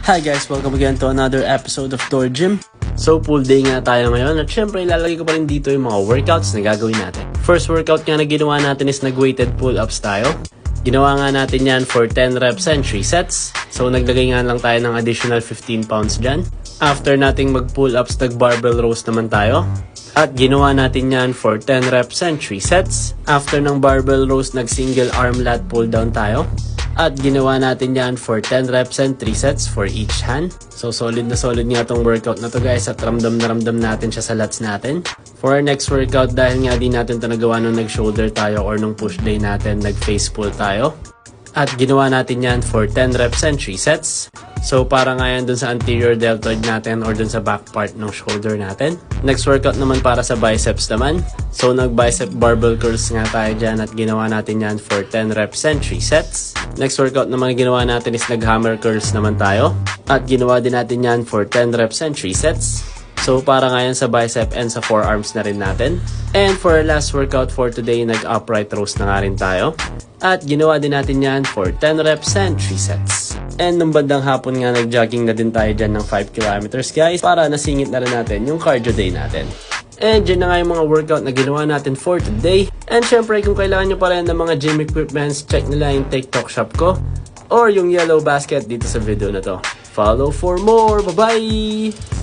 Hi guys, welcome again to another episode of Door Gym. So full day nga tayo ngayon at syempre ilalagay ko pa rin dito yung mga workouts na gagawin natin. First workout nga na ginawa natin is nag-weighted pull-ups tayo. Ginawa nga natin yan for 10 reps and 3 sets. So naglagay nga lang tayo ng additional 15 pounds dyan. After nating mag-pull-ups, nag-barbell rows naman tayo. At ginawa natin yan for 10 reps and 3 sets. After ng barbell rows, nag-single arm lat pull down tayo. At ginawa natin yan for 10 reps and 3 sets for each hand. So solid nga tong workout na to guys at ramdam na ramdam natin siya sa lats natin. For our next workout, dahil nga di natin ito nagawa nung nag-shoulder tayo or nung push day natin, nag-face pull tayo. At ginawa natin yan for 10 reps and 3 sets. So para nga yan dun sa anterior deltoid natin or dun sa back part ng shoulder natin. Next workout naman para sa biceps naman. So nag-bicep barbell curls nga tayo dyan at ginawa natin yan for 10 reps and 3 sets. Next workout naman ginawa natin is nag-hammer curls naman tayo. At ginawa din natin yan for 10 reps and 3 sets. So para ngayon sa bicep and sa forearms na rin natin. And for our last workout for today, nag-upright rows na nga rin tayo. At ginawa din natin yan for 10 reps and 3 sets. And nung bandang hapon nga, nag-jogging na din tayo dyan ng 5 kilometers guys para nasingit na rin natin yung cardio day natin. And dyan na nga yung mga workout na ginawa natin for today. And syempre kung kailangan nyo pa rin ng mga gym equipments, check nila yung TikTok shop ko or yung yellow basket dito sa video na to. Follow for more! Bye-bye!